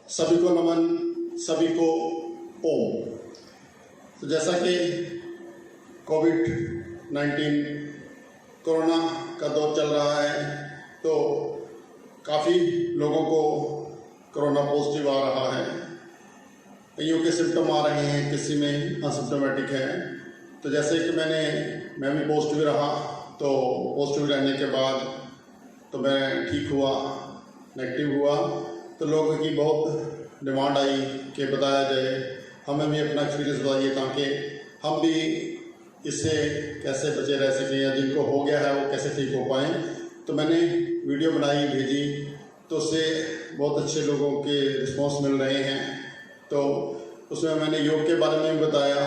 सभी को नमन, सभी को ओम। तो जैसा कि कोविड-19 कोरोना का दौर चल रहा है, तो काफ़ी लोगों को कोरोना पॉजिटिव आ रहा है। कईयों के सिम्टम आ रहे हैं, किसी में असिम्टोमेटिक है। तो जैसे कि मैं भी पॉजिटिव रहा, तो पॉजिटिव रहने के बाद तो मैं ठीक हुआ, नेगेटिव हुआ, तो लोगों की बहुत डिमांड आई कि बताया जाए, हमें भी अपना एक्सपीरियंस बताइए ताकि हम भी इससे कैसे बचे रह सकें या जिनको हो गया है वो कैसे ठीक हो पाएँ। तो मैंने वीडियो बनाई, भेजी, तो उससे बहुत अच्छे लोगों के रिस्पॉन्स मिल रहे हैं। तो उसमें मैंने योग के बारे में भी बताया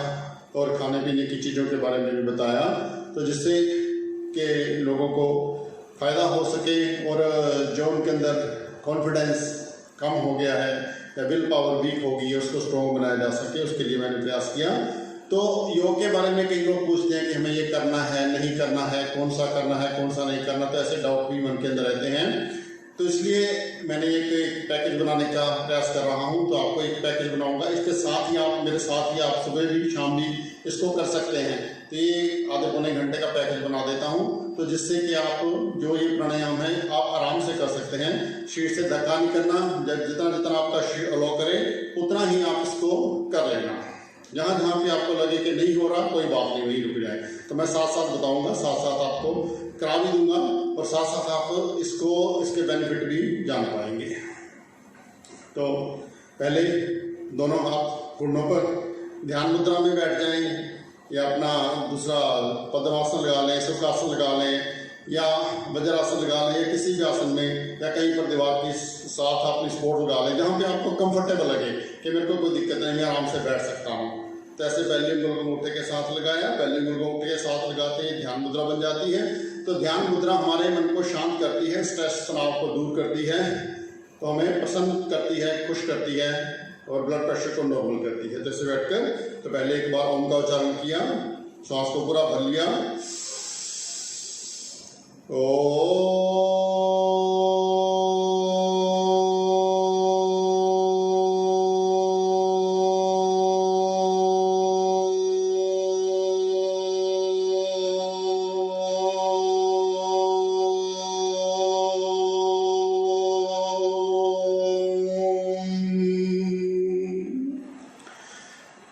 और खाने पीने की चीज़ों के बारे में भी बताया, तो जिससे कि लोगों को फ़ायदा हो सके और जो उनके अंदर कॉन्फिडेंस कम हो गया है या विल पावर वीक हो गई है उसको स्ट्रॉन्ग बनाया जा सके, उसके लिए मैंने प्रयास किया। तो योग के बारे में कई लोग पूछते हैं कि हमें ये करना है, नहीं करना है, कौन सा करना है, कौन सा नहीं करना, तो ऐसे डाउट भी मन के अंदर रहते हैं। तो इसलिए मैंने एक पैकेज बनाने का प्रयास कर रहा हूँ। तो आपको एक पैकेज बनाऊंगा, इसके साथ ही आप मेरे साथ ही आप सुबह भी शाम भी इसको कर सकते हैं। तो ये आधे पौने घंटे का पैकेज बना देता हूँ, तो जिससे कि आप जो ये प्राणायाम है आप आराम से कर सकते हैं। शरीर से धक्का नहीं करना, जितना जितना आपका शरीर अलाउ करे उतना ही आप इसको कर लेना। जहाँ जहाँ पे आपको लगे कि नहीं हो रहा, कोई बात नहीं, वही रुक जाए। तो मैं साथ साथ बताऊंगा, साथ साथ आपको करा भी दूंगा और साथ साथ आप इसके बेनिफिट भी जान पाएंगे। तो पहले दोनों हाथ घुटनों पर ध्यान मुद्रा में बैठ जाएं, या अपना दूसरा पद्मासन लगा लें, सुखासन लगा लें, या वज्रासन लगा लें, या किसी भी आसन में, या कहीं पर दीवार के साथ अपनी सपोर्ट लगा लें, जहाँ पे आपको कंफर्टेबल लगे कि मेरे को कोई दिक्कत नहीं, मैं आराम से बैठ सकता हूँ। तो ऐसे बैलिंग अंगूठे के साथ लगाया, बैलिंग अंगूठे के साथ लगाते ही ध्यान मुद्रा बन जाती है। तो ध्यान मुद्रा हमारे मन को शांत करती है, स्ट्रेस तनाव को दूर करती है, तो हमें प्रसन्न करती है, खुश करती है और ब्लड प्रेशर को नॉर्मल करती है। तो ऐसे बैठकर तो पहले एक बार ओम का उच्चारण किया, श्वास को पूरा भर लिया, तो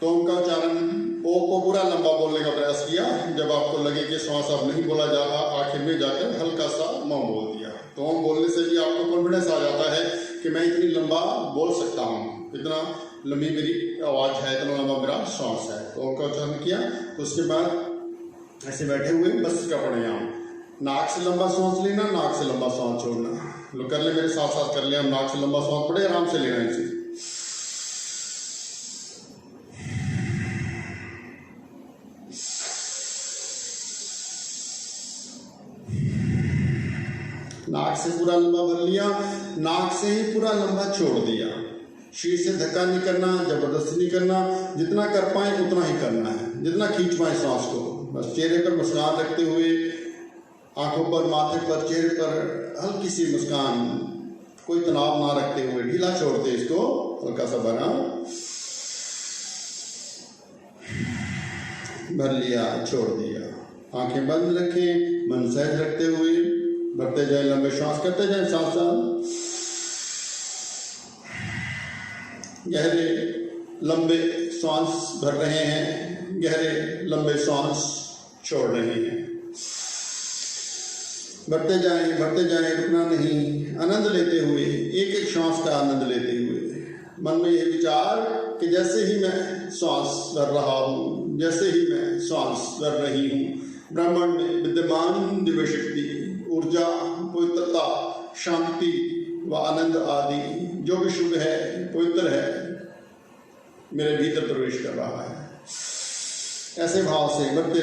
ओम का उच्चारण ओ को पूरा लंबा बोलने का प्रयास किया। जब आपको लगे कि श्वास अब नहीं बोला जा रहा, आखिर में जाकर हल्का सा मौन बोल दिया। तो ओम बोलने से भी आपको कॉन्फिडेंस आ जाता है कि मैं इतनी लंबा बोल सकता हूँ, इतना लंबी मेरी आवाज़ है, इतना लंबा मेरा श्वास है। तो ओम का उच्चारण किया, तो उसके बाद ऐसे बैठे हुए बस का प्राणायाम, नाक से लंबा सांस लेना, नाक से लंबा सांस छोड़ना। लोग कर ले, मेरे साथ साथ कर ले। हम नाक से लंबा सांस बड़े आराम से लेना इसे, नाक से पूरा लंबा भर लिया, नाक से ही पूरा लंबा छोड़ दिया। शरीर से धक्का नहीं करना, जबरदस्ती नहीं करना, जितना कर पाए उतना ही करना है, जितना खींच पाए सांस को। बस चेहरे पर मुस्कान रखते हुए, आंखों पर, माथे पर, चेहरे पर हल्की सी मुस्कान, कोई तनाव ना रखते हुए ढीला छोड़ते इसको, हल्का सा भरा, भर लिया, छोड़ दिया। आंखें बंद रखें, मन सहज रखते हुए भरते जाए, लंबे श्वास करते जाए, साथ साथ गहरे लंबे श्वास भर रहे हैं, गहरे लंबे श्वास छोड़ रहे हैं। भरते जाएं, रुकना नहीं, आनंद लेते हुए, एक एक श्वास का आनंद लेते हुए। मन में ये विचार कि जैसे ही मैं श्वास भर रहा हूँ, जैसे ही मैं श्वास भर रही हूँ, ब्रह्मांड में विद्यमान दिव्य शक्ति, ऊर्जा, पवित्रता, शांति व आनंद आदि जो भी शुभ है, पवित्र है, मेरे भीतर प्रवेश कर रहा है। ऐसे भाव से बढ़ते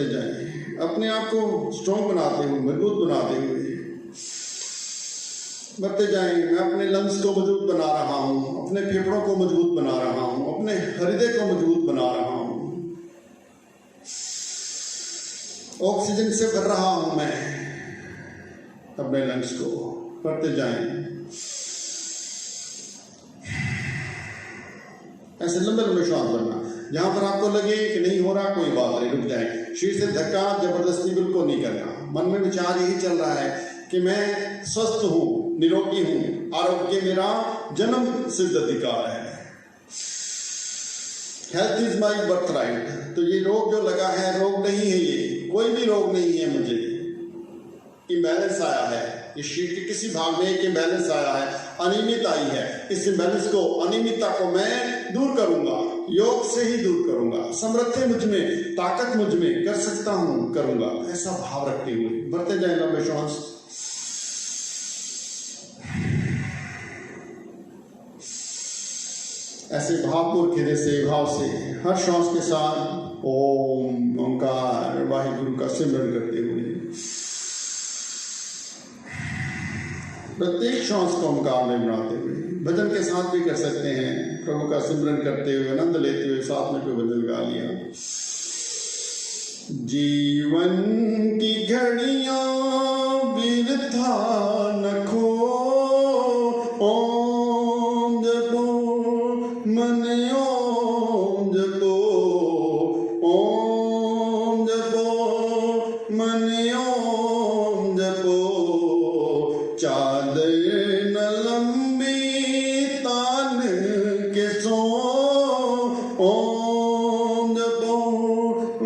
जाएं, अपने आप को स्ट्रॉन्ग बनाते हुए, मजबूत बनाते हुए बढ़ते जाएं। मैं अपने लंग्स को मजबूत बना रहा हूँ, अपने फेफड़ों को मजबूत बना रहा हूँ, अपने हृदय को मजबूत बना रहा हूँ, ऑक्सीजन से भर रहा हूँ मैं अपने लंग्स को। बढ़ते जाएं, ऐसे लंबे लंबे श्वास भरना। जहां पर आपको लगे कि नहीं हो रहा, कोई बात नहीं, रुक जाए। शरीर से धक्का जबरदस्ती बिल्कुल नहीं करना। मन में विचार यही चल रहा है कि मैं स्वस्थ हूँ, निरोगी हूँ, आरोग्य मेरा जन्म सिद्ध अधिकार है, health is my birth right. तो ये रोग जो लगा है, रोग नहीं है, ये कोई भी रोग नहीं है, मुझे इम्बैलेंस आया है, इस शरीर के किसी भाग में एक इम्बैलेंस आया है, अनियमित आई है। इस इम्बैलेंस को, अनियमितता को मैं दूर करूंगा, योग से ही दूर करूंगा। समर्थ्य मुझ में, ताकत मुझ में, कर सकता हूं, करूंगा, ऐसा भाव रखते हुए बढ़ते जाए लंबे श्वास। ऐसे भावपूर्ण हृदय से, भाव से हर श्वास के साथ ओम ओंकार वाहिगुरु का सिमरन करते हुए प्रत्येक श्वास को ओंकार में बनाते हुए भजन के साथ भी कर सकते हैं। प्रभु का सिमरन करते हुए, आनंद लेते हुए साथ में कोई भजन गा लिया। जीवन की घड़ियां बिरथा न खो, ओम जपो मन ओम जपो, ओम जपो मन ओम जपो, चादर न लंबी तान के सो, ओम जपो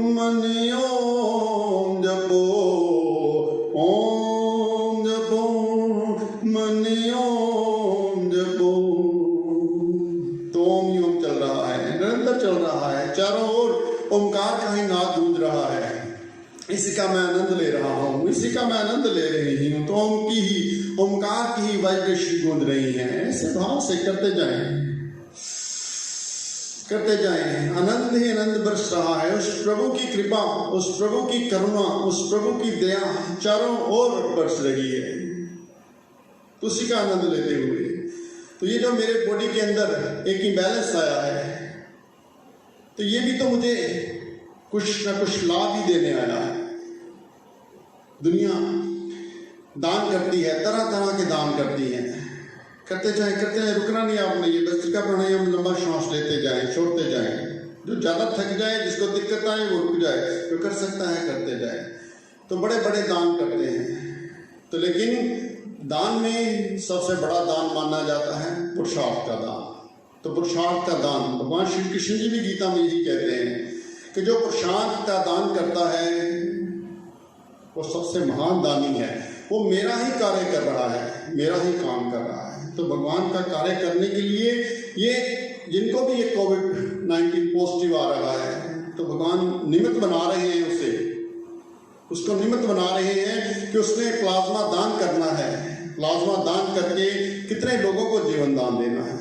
मन ओम जपो, ओम जपो मन ओम जपो। तो ओम योग चल रहा है, निरंतर चल रहा है, चारों ओर ओंकार का ही नाद गूंज रहा है। इसी का मैं आनंद ले रहा हूँ, इसी का मैं आनंद ले रही हूँ। तो ओम की ही, ओंकार की ही वाइब्रेशन गूंज रही है। ऐसे भाव से करते जाएं, करते जाएं। आनंद ही आनंद बरस रहा है। उस प्रभु की कृपा, उस प्रभु की करुणा, उस प्रभु की दया चारों ओर बरस रही है। तो उसी का आनंद लेते हुए, तो ये जो मेरे बॉडी के अंदर एक इम्बैलेंस आया है, तो ये भी तो मुझे कुछ ना कुछ लाभ ही देने आया है। दुनिया दान करती है, तरह तरह के दान करती है। करते जाए, करते जाए, रुकना नहीं आपने। ये भस्त्रिका प्राणायाम लंबा श्वास लेते जाए, छोड़ते जाए। जो ज़्यादा थक जाए, जिसको दिक्कत आए, वो रुक जाए, जो कर सकता है करते जाए। तो बड़े बड़े दान करते हैं, तो लेकिन दान में सबसे बड़ा दान माना जाता है पुरुषार्थ का दान। तो पुरुषार्थ का दान, भगवान श्री कृष्ण जी भी गीता में यही कहते हैं कि जो पुरुषार्थ का दान करता है वो सबसे महान दानी है। वो मेरा ही कार्य कर रहा है, मेरा ही काम कर रहा है। तो भगवान का कार्य करने के लिए ये जिनको भी ये कोविड-19 पॉजिटिव आ रहा है, तो भगवान निमित्त बना रहे हैं उसे, उसको निमित्त बना रहे हैं कि उसने प्लाज्मा दान करना है। प्लाज्मा दान करके कितने लोगों को जीवन दान देना है।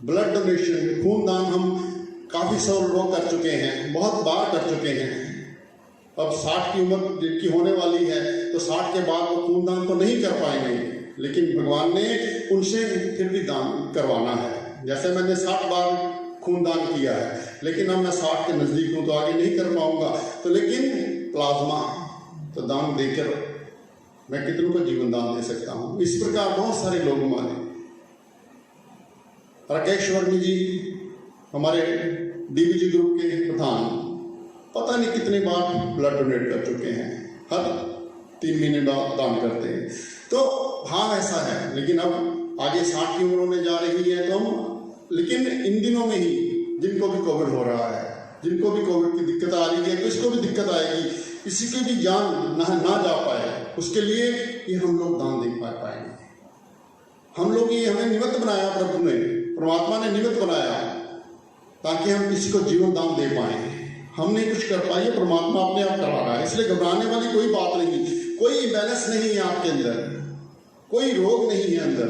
ब्लड डोनेशन, खून दान हम काफ़ी सौ लोग कर चुके हैं, बहुत बार कर चुके हैं। अब 60 की उम्र जिनकी होने वाली है, तो 60 के बाद वो खून दान तो नहीं कर पाएंगे, लेकिन भगवान ने उनसे फिर भी दान करवाना है। जैसे मैंने 60 बार खून दान किया है, लेकिन अब मैं 60 के नज़दीक हूँ तो आगे नहीं कर पाऊंगा। तो लेकिन प्लाज्मा तो दान देकर मैं कितनों को जीवन दान दे सकता हूँ। इस प्रकार बहुत सारे लोग हमारे, राकेश वर्मी जी हमारे डीबीजी ग्रुप के प्रधान, पता नहीं कितने बार ब्लड डोनेट कर चुके हैं, हर 3 महीने बाद दान करते हैं। तो भाव ऐसा है। लेकिन अब आगे 60 की उम्र होने जा रही है, तो हम, लेकिन इन दिनों में ही जिनको भी कोविड हो रहा है, जिनको भी कोविड की दिक्कत आ रही है, तो इसको भी दिक्कत आएगी, किसी की भी जान ना जा पाए, उसके लिए ये हम लोग दान दे पाएंगे। हम लोग ये, हमें निमित्त बनाया प्रभु ने, परमात्मा ने निमित्त बनाया ताकि हम किसी को जीवन दान दे पाए। हम नहीं कुछ कर पाए, परमात्मा अपने आप करा रहा है। इसलिए घबराने वाली कोई बात नहीं, कोई इम्बैलेंस नहीं है आपके अंदर, कोई रोग नहीं है अंदर।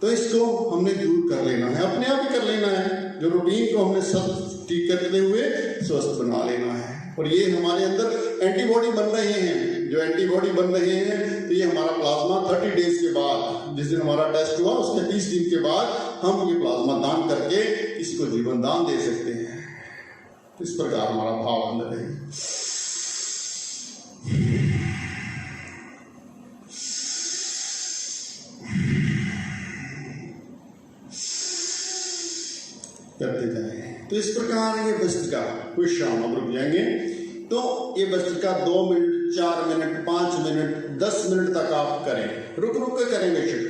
तो इसको हमने दूर कर लेना है, अपने आप ही कर लेना है। जो रूटीन को हमने सब ठीक करते हुए स्वस्थ बना लेना है। और ये हमारे अंदर एंटीबॉडी बन रहे हैं। जो एंटीबॉडी बन रहे हैं, तो ये हमारा प्लाज्मा 30 डेज के बाद, जिस दिन हमारा टेस्ट हुआ उसके 30 दिन के बाद हम ये प्लाज्मा दान करके इसको जीवन दान दे सकते हैं। इस प्रकार हमारा भाव अंदर है। करते जाएं। तो इस प्रकार ये भस्त्रिका विश्राम अब रुक जाएंगे। तो ये bhastrika 2 minute, 4 minute, 5 minute, 10 minute तक आप करें, रुक रुक के करें बेशक,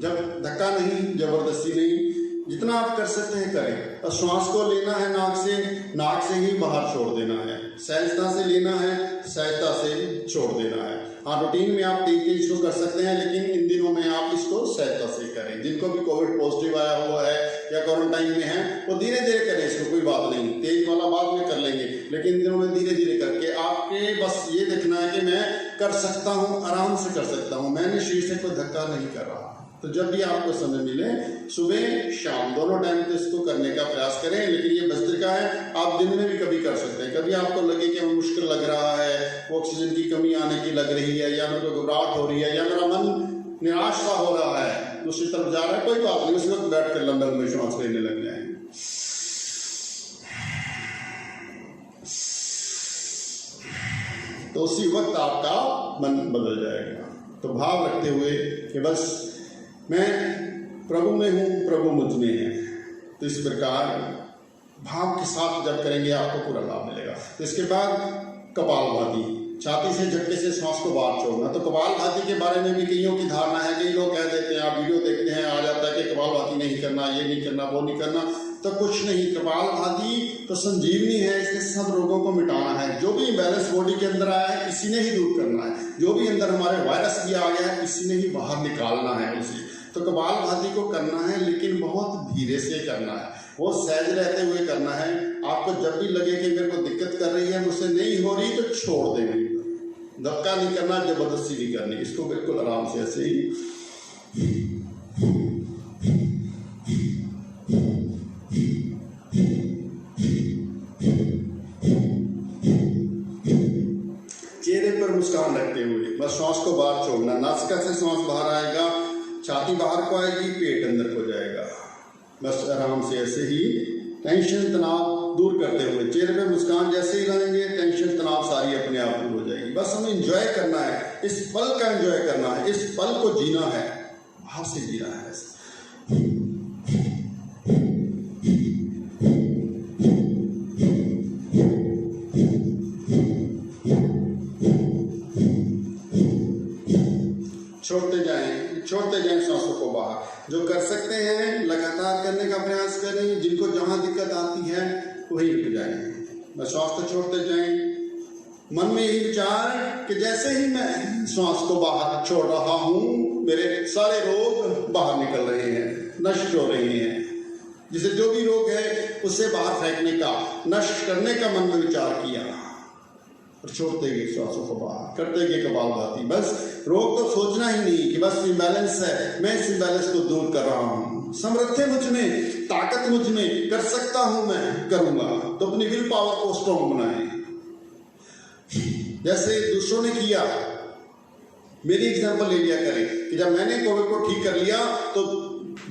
जब धक्का नहीं, जबरदस्ती नहीं, जितना आप कर सकते हैं करें। और श्वास को लेना है नाक से ही बाहर छोड़ देना है, सहजता से लेना है, सहजता से छोड़ देना है। हाँ, रूटीन में आप तेज इसको कर सकते हैं, लेकिन इन दिनों में आप इसको सहजता से करें। जिनको भी कोविड पॉजिटिव आया हुआ है या क्वारंटाइन में है वो धीरे धीरे करें, इसको कोई बात नहीं, तेज वाला बाद में कर लेंगे, लेकिन इन दिनों में धीरे धीरे करके आपके बस ये देखना है कि मैं कर सकता हूँ, आराम से कर सकता हूँ, मैंने शरीर से कोई धक्का नहीं कर रहा। तो जब भी आपको समय मिले, सुबह शाम दोनों टाइम तो इसको करने का प्रयास करें। लेकिन ये भस्त्रिका है, आप दिन में भी कभी कर सकते हैं। कभी आपको लगे कि हमें मुश्किल लग रहा है, ऑक्सीजन की कमी आने की लग रही है, या मेरे को घबराहट हो रही है, या मेरा मन निराश सा हो रहा है, दूसरी तरफ जा रहा है, कोई बात नहीं, उस वक्त बैठ कर लंबे लंबे श्वास लेने लग जाए। तो उसी वक्त आपका मन बदल जाएगा। तो भाव रखते हुए कि बस मैं प्रभु में हूँ, प्रभु मुझ में है। तो इस प्रकार भाव के साथ जब करेंगे आपको पूरा लाभ मिलेगा। तो इसके बाद कपालभाति, छाती से झटके से सांस को बाहर छोड़ना। तो कपालभाति के बारे में भी कईयों की धारणा है, कई लोग कह देते हैं, आप वीडियो देखते हैं आ जाता है कि कपालभाति नहीं करना, ये नहीं करना, वो नहीं करना। तो कुछ नहीं, कपालभाति तो संजीवनी है, इसने सब रोगों को मिटाना है। जो भी बैलेंस बॉडी के अंदर आया है इसी ने ही दूर करना है, जो भी अंदर हमारे वायरस भी आ गया है इसी ने ही बाहर निकालना है उसे। तो कपालभाति को करना है, लेकिन बहुत धीरे से करना है, वो सहज रहते हुए करना है। आपको जब भी लगे कि मेरे को दिक्कत कर रही है, मुझसे नहीं हो रही, तो छोड़ देंगे, धक्का नहीं करना, जबरदस्ती नहीं करनी, इसको बिल्कुल आराम से ऐसे ही। चेहरे पर मुस्कान रखते हुए बस श्वास को बाहर छोड़ना, नासिका से श्वास बाहर आएगा, छाती बाहर को आएगी, पेट अंदर को जाएगा। बस आराम से ऐसे ही टेंशन तनाव दूर करते हुए चेहरे पे मुस्कान जैसे ही लाएंगे, टेंशन तनाव सारी अपने आप दूर हो जाएगी। बस हमें एंजॉय करना है, इस पल का एंजॉय करना है, इस पल को जीना है, भाव से जीना है। छोड़ते जाएं सांसों को बाहर। जो कर सकते हैं लगातार करने का प्रयास करें, जिनको जहां दिक्कत आती है वही रुक जाएं। बस श्वास को छोड़ते जाएं, मन में यही विचार कि जैसे ही मैं श्वास को बाहर छोड़ रहा हूं, मेरे सारे रोग बाहर निकल रहे हैं, नष्ट हो रहे हैं। जिसे जो भी रोग है उसे बाहर फेंकने का, नष्ट करने का मन में विचार किया और छोड़ते गए श्वासों को बाहर, करते गए कपालभाति। बस रोग तो सोचना ही नहीं कि बस इम्बैलेंस है, मैं इस इम्बैलेंस को दूर कर रहा हूँ, समर्थ्य मुझ में, ताकत मुझ में, कर सकता हूं, मैं करूंगा। तो अपनी विल पावर को स्ट्रॉन्ग बनाएं, जैसे दूसरों ने किया। मेरी एग्जांपल ले लिया करें कि जब मैंने कोविड को ठीक कर लिया तो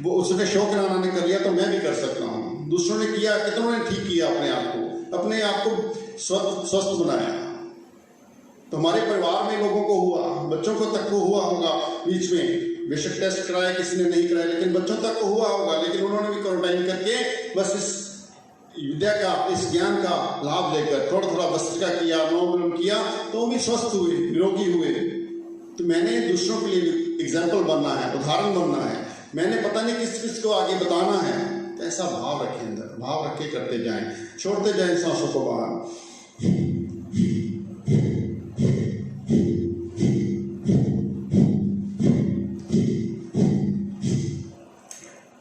वो उसने शौक राणा ने कर लिया, तो मैं भी कर सकता हूँ। दूसरों ने किया, कितनों ने ठीक किया अपने आप को स्वस्थ बनाया। तो हमारे परिवार में लोगों को हुआ, बच्चों को तक को हुआ होगा बीच में, बेशक टेस्ट कराया किसी ने नहीं कराया, लेकिन बच्चों तक को हुआ होगा। लेकिन उन्होंने भी क्वारंटाइन करके बस इस विद्या का, इस ज्ञान का लाभ लेकर थोड़ा थोड़ा भस्त्रिका किया, अनुलोम किया, तो वो भी स्वस्थ हुए, निरोगी हुए। तो मैंने दूसरों के लिए एग्जाम्पल बनना है, उदाहरण बनना है, मैंने पता नहीं किस किस को आगे बताना है। तो ऐसा भाव रखें, अंदर भाव रख के करते जाएं, छोड़ते जाएं सांसों को बाहर।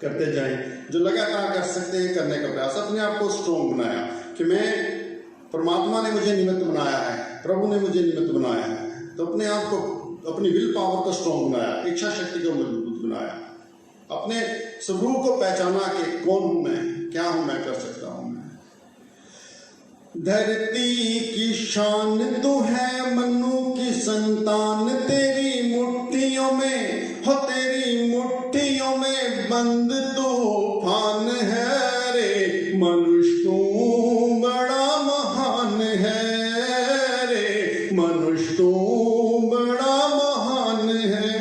करते जाएं, जो लगातार कर सकते हैं करने का प्रयास। अपने आप को स्ट्रॉन्ग बनाया कि मैं, परमात्मा ने मुझे निमित्त बनाया है, प्रभु ने मुझे निमित्त बनाया है। तो अपने आप को, अपनी विल पावर को स्ट्रॉन्ग बनाया, इच्छा शक्ति को मजबूत बनाया, अपने स्वरूप को पहचाना कि कौन हूं मैं, क्या हूं मैं, कर सकता हूं मैं। धरती की शान तू है, मनु की संतान, तेरी मुट्ठियों में हो, तेरी मुट्ठियों में बंद तूफान है रे। मनुष्य तू बड़ा महान है रे, मनुष्य तू बड़ा महान है।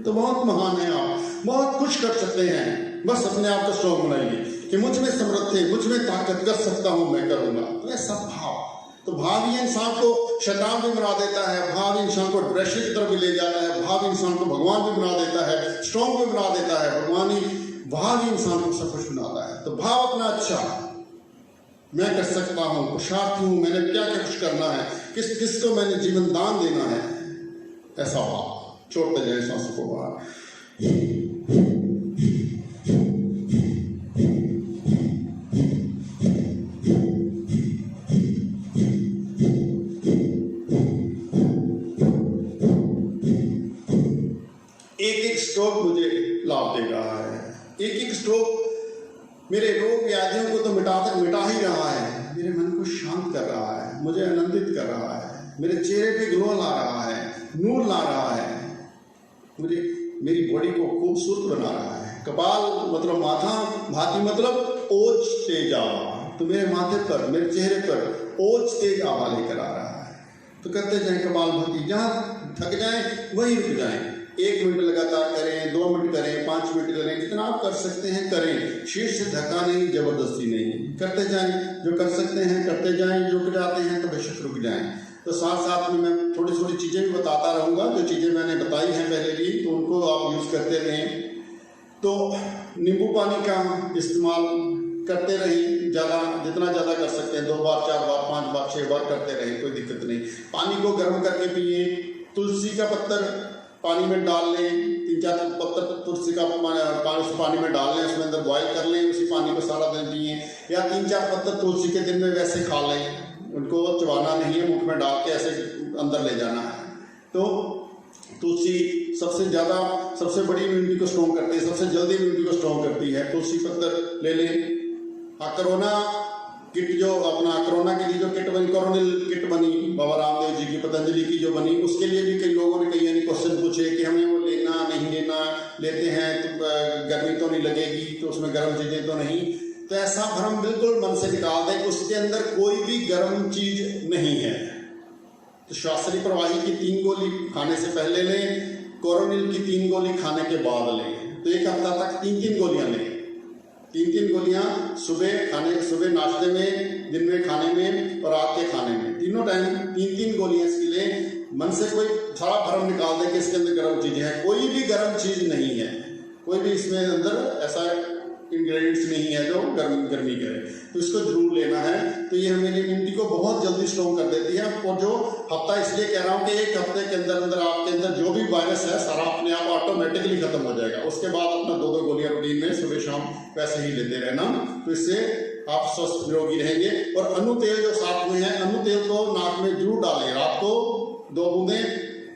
तो बहुत महान है आप, बहुत कुछ कर सकते हैं, बस अपने आप को स्ट्रॉन्ग बनाइए। कि मुझ में समर्थ है, मुझ में ताकत, कर सकता हूं मैं, करूंगा। तो ऐसा भाव, तो भाव ही इंसान को शैतान भी बना देता है, भाव इंसान को डिप्रेशन की तरफ भी ले जाता है, भाव इंसान को भगवान भी बना देता है, स्ट्रॉन्ग भी बना देता है। भगवान ही, भाव ही इंसान को सब कुछ बनाता है। तो भाव अपना अच्छा, मैं कर सकता हूँ, पुरुषार्थ हूँ, मैंने क्या क्या कुछ करना है, किस किस को मैंने जीवन दान देना है, ऐसा भाव। छोड़ते जाए सांसों को बाहर। एक एक स्ट्रोक मुझे लाभ दे रहा है, एक एक स्ट्रोक मेरे रोग व्याधियों को तो मिटा ही रहा है, मेरे मन को शांत कर रहा है, मुझे आनंदित कर रहा है, मेरे चेहरे पे ग्लो ला रहा है, नूर ला रहा है, मुझे मेरी बॉडी को खूबसूरत बना रहा है। कपाल मतलब माथा, भाती मतलब ओज तेज आवा, तो मेरे माथे पर, मेरे चेहरे पर ओज तेज आवा लेकर आ रहा है। तो करते जाए कपाल भाती, जहाँ थक जाए वहीं रुक जाए। 1 मिनट लगातार करें, 2 मिनट करें, 5 मिनट करें, जितना आप कर सकते हैं करें। शीर्ष से धक्का नहीं, जबरदस्ती नहीं, करते जाएं। जो कर सकते हैं करते जाएं, जो रुक जाते हैं तो बेशक रुक जाएं। तो साथ साथ में मैं थोड़ी थोड़ी चीज़ें भी बताता रहूँगा, जो चीज़ें मैंने बताई हैं पहले भी, तो उनको आप यूज़ करते रहें। तो नींबू पानी का इस्तेमाल करते रहें, ज़्यादा, जितना ज़्यादा कर सकते हैं, 2 बार 4 बार 5 बार 6 बार करते रहें, कोई दिक्कत नहीं। पानी को गर्म करके पिए। तुलसी का पत्तर पानी में डाल लें, 3-4 पत्तर तुलसी का पानी में डाल लें, उसमें अंदर बॉयल कर लें, उसी पानी को सारा दिन पिए। या 3-4 पत्तर तुलसी के दिन में वैसे खा लें, उनको चबाना नहीं है, मुख में डाल के ऐसे अंदर ले जाना है। तो तुलसी सबसे ज़्यादा, सबसे बड़ी इम्यूनिटी को स्ट्रॉन्ग करती है, सबसे जल्दी इम्यूनिटी को स्ट्रॉन्ग करती है। तुलसी पत्तर ले लें। कोरोना किट, जो अपना कोरोना के लिए जो किट बनी, कोरोनिल किट बनी, बाबा रामदेव जी की, पतंजलि की जो बनी, उसके लिए भी कई लोगों ने कई क्वेश्चन पूछे कि हमें वो लेना नहीं लेना, लेते हैं तो गर्मी तो नहीं लगेगी, तो उसमें गर्म चीज़ें तो नहीं। तो ऐसा भ्रम बिल्कुल मन से निकाल दें, उसके अंदर कोई भी गर्म चीज नहीं है। तो शास्त्रीय प्रवाही की 3 गोली खाने से पहले लें, कोरोनिल की 3 गोली खाने के बाद लें। तो 1 हफ्ता तक 3-3 गोलियां लें, 3-3 गोलियां सुबह नाश्ते में, दिन में खाने में और रात के खाने में, तीनों टाइम 3-3 गोलियां इसकी लें। मन से कोई सारा भ्रम निकाल दें कि इसके अंदर गर्म चीजें हैं, कोई भी गर्म चीज नहीं है, कोई भी इसमें अंदर ऐसा इंग्रेडिएंट्स नहीं है जो गर्मी करे। तो इसको जरूर लेना है। तो ये हमारी इम्यूनिटी को बहुत जल्दी स्ट्रॉन्ग कर देती है। और जो हफ्ता, इसलिए कह रहा हूँ कि 1 हफ्ते के अंदर आपके अंदर जो भी वायरस है सारा अपने आप ऑटोमेटिकली खत्म हो जाएगा। उसके बाद अपना 2-2 गोलियां रूटीन में सुबह शाम वैसे ही लेते रहना। तो इससे आप स्वस्थ निरोगी रहेंगे। और अनु तेल जो साथ में है, अनु तेल को नाक में जरूर डालें। रात को 2 बूंदें,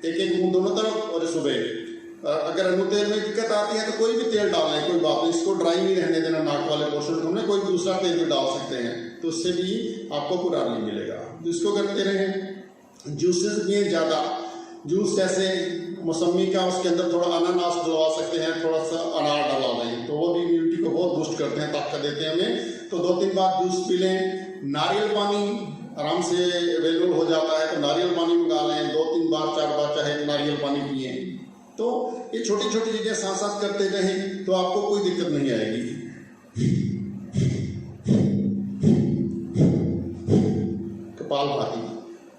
1-1 बूंद दोनों तरफ, और सुबह अगर अनु तेल में दिक्कत आती है तो कोई भी तेल डाल लें, कोई बात नहीं, इसको ड्राई नहीं रहने देना नाक वाले पोर्शन को, कोई दूसरा तेल भी डाल सकते हैं, तो उससे भी आपको पूरा नहीं मिलेगा। तो इसको करते रहें। जूसेस पिए ज़्यादा, जूस जैसे मौसमी का, उसके अंदर थोड़ा अनानास डलवा सकते हैं, थोड़ा सा अनार डाला दें, तो वो भी इम्यूनिटी को बहुत बूस्ट करते हैं, ताकत देते हैं हमें। तो 2-3 बार जूस पी लें। नारियल पानी आराम से अवेलेबल हो जाता है, तो नारियल पानी मंगा लें, 2-3 बार 4 बार चाहे नारियल पानी पिए। तो ये छोटी छोटी चीजें साथ साथ करते रहें तो आपको कोई दिक्कत नहीं आएगी। कपाल भाती,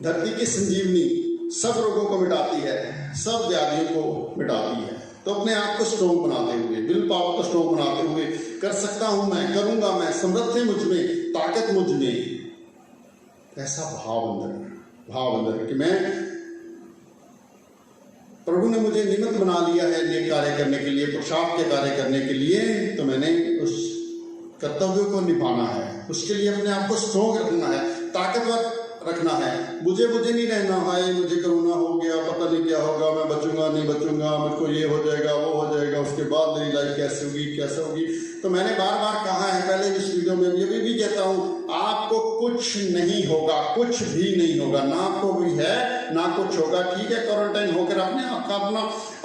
धरती की संजीवनी, सब रोगों को मिटाती है, सब व्याधियों को मिटाती है। तो अपने आप को स्ट्रॉन्ग बनाते हुए, विल पावर को स्ट्रॉन्ग बनाते हुए, कर सकता हूं मैं, करूंगा मैं, समर्थ है मुझ में, ताकत मुझ में, ऐसा भाव अंदर कि मैं, प्रभु ने मुझे निमित्त बना लिया है नेक कार्य करने के लिए, पुरुषार्थ के कार्य करने के लिए, तो मैंने उस कर्तव्य को निभाना है, उसके लिए अपने आप को स्ट्रॉन्ग रखना है, ताकतवर रखना है। मुझे नहीं रहना है, मुझे कोरोना हो गया, पता नहीं क्या होगा, मैं बचूंगा नहीं बचूंगा, मुझको ये हो जाएगा वो हो जाएगा, उसके बाद मेरी लाइफ कैसे होगी। तो मैंने बार कहा है, पहले इस वीडियो में भी कहता हूँ, आपको कुछ नहीं होगा, कुछ भी नहीं होगा, ना आपको भी है ना कुछ होगा। ठीक है, क्वारंटाइन होकर अपने आप का अपना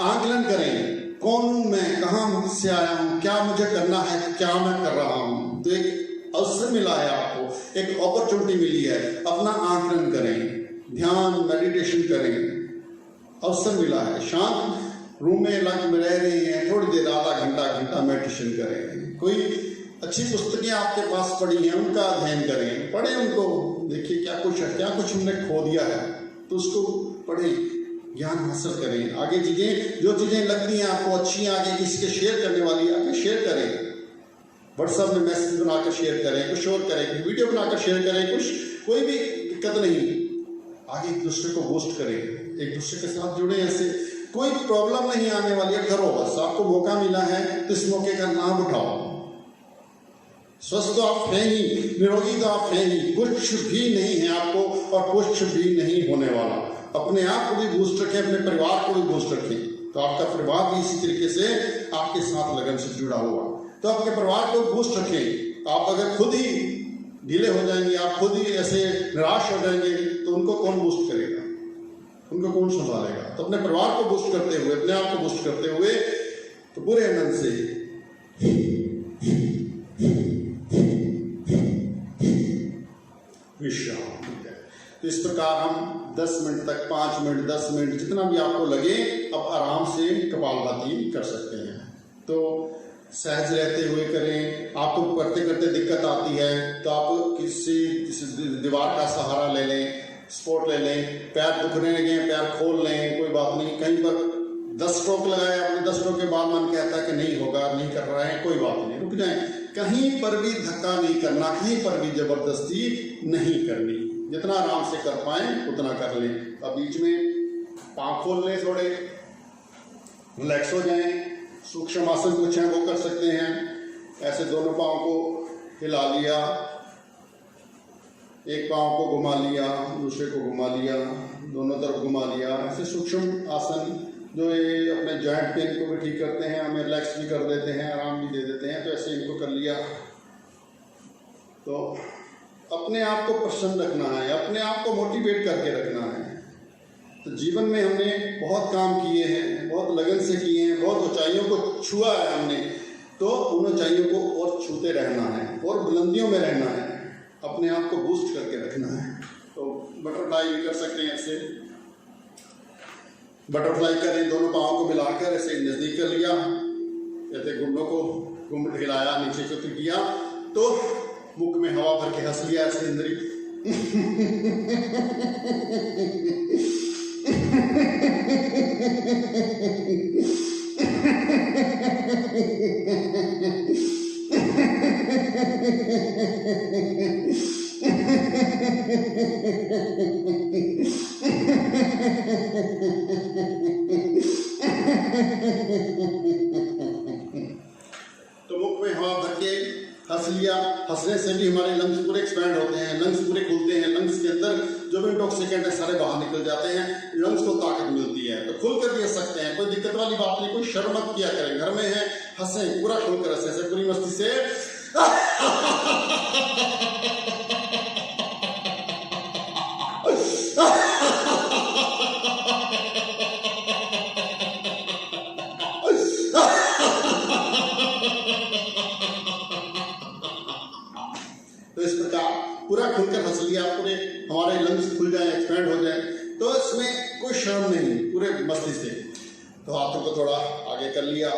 आंकलन करें, कौन हूँ मैं, कहाँ से आया हूँ, क्या मुझे करना है, क्या मैं कर रहा हूँ। तो एक अवसर मिला है आपको, एक अपॉर्चुनिटी मिली है, अपना आंकलन करें, ध्यान मेडिटेशन करें, अवसर मिला है। शांत रूम में लंच में रह रहे हैं, थोड़ी देर आधा घंटा मेडिटेशन करें। कोई अच्छी पुस्तकें आपके पास पड़ी हैं, उनका अध्ययन करें, पढ़ें उनको, देखिए क्या कुछ हमने खो दिया है, तो उसको पढ़ें, ज्ञान हासिल करें। आगे जो चीज़ें लगती हैं आपको अच्छी, आगे किसी के शेयर करने वाली, आगे शेयर करें, व्हाट्सएप में मैसेज बनाकर शेयर करें, कुछ और करें, कुछ वीडियो बनाकर शेयर करें, कोई भी दिक्कत नहीं, आगे एक दूसरे को बूस्ट करें, एक दूसरे के साथ जुड़े, ऐसे कोई प्रॉब्लम नहीं आने वाली है, करो बस। आपको मौका मिला है तो इस मौके का लाभ उठाओ। स्वस्थ तो आप हैं ही, निरोगी तो आप हैं ही, कुछ भी नहीं है आपको और कुछ भी नहीं होने वाला। अपने आप को भी बूस्ट रखें, अपने परिवार को भी बूस्ट रखें, तो आपका परिवार भी इसी तरीके से आपके साथ लगन से जुड़ा हुआ, तो आपके परिवार को बूस्ट रखें। आप अगर खुद ही ढीले हो जाएंगे, आप खुद ही ऐसे निराश हो जाएंगे, तो उनको कौन बूस्ट करेगा, उनको कौन संभालेगा? तो अपने परिवार को बूस्ट करते हुए, अपने आप को बूस्ट करते हुए, तो पूरे आनंद से विश्राम। तो इस प्रकार हम 10 मिनट तक, 5 मिनट, 10 मिनट, जितना भी आपको लगे, अब आराम से कपालभाति कर सकते हैं। तो सहज रहते हुए करें। आपको करते करते दिक्कत आती है तो आप किसी दीवार का सहारा ले लें, सपोर्ट ले लें, पैर दुखने लगे, पैर खोल लें, कोई बात नहीं। कहीं पर 10 स्ट्रोक लगाए आपने, 10 स्ट्रोक के बाद मन कहता है कि नहीं होगा, नहीं कर रहा है, कोई बात नहीं, रुक जाएं। कहीं पर भी धक्का नहीं करना, कहीं पर भी जबरदस्ती नहीं करनी, जितना आराम से कर पाए उतना कर लें। अब बीच में पाँव खोल लें, थोड़े रिलैक्स हो जाएं। सूक्ष्म आसन कुछ है वो कर सकते हैं, ऐसे दोनों पाँव को हिला लिया, एक पाँव को घुमा लिया, दूसरे को घुमा लिया, दोनों तरफ घुमा लिया। ऐसे सूक्ष्म आसन जो ये अपने जॉइंट पेन को भी ठीक करते हैं, हमें रिलैक्स भी कर देते हैं, आराम भी दे देते हैं। तो ऐसे इनको कर लिया। तो अपने आप को प्रसन्न रखना है, अपने आप को मोटिवेट करके रखना है। तो जीवन में हमने बहुत काम किए हैं, बहुत लगन से किए हैं, बहुत ऊंचाइयों को छुआ है हमने, तो उन ऊंचाइयों को और छूते रहना है और बुलंदियों में रहना है, अपने आप को बूस्ट करके रखना है। तो बटरफ्लाई भी कर सकते हैं, ऐसे बटरफ्लाई करें, दोनों पाँव को मिलाकर ऐसे नज़दीक कर लिया, ऐसे घुटनों को घुंघट हिलाया, नीचे से किया, तो मुख में हवा भर के हंस लिया, ऐसे इंद्री तो मुख में हवा भर के हंस लिया। हंसने से भी हमारे लंग्स पूरे एक्सपैंड होते हैं, लंग्स पूरे खुलते हैं, लंग्स के अंदर जो भी इंटॉक्सिकेंट है सारे बाहर निकल जाते हैं, लंग्स को ताकत मिलती है। तो खुल कर भी हंस सकते हैं, कोई दिक्कत वाली बात नहीं, कोई शर्म मत किया करें। घर में है, हंसें, पूरा खुलकर हंसें, पूरी मस्ती से तो इस प्रकार पूरा खुलकर हंस लिया, पूरे हमारे लंग्स खुल जाए, एक्सपैंड हो जाए, तो इसमें कोई शर्म नहीं, पूरे मस्ती से। तो हाथों को थोड़ा आगे कर लिया,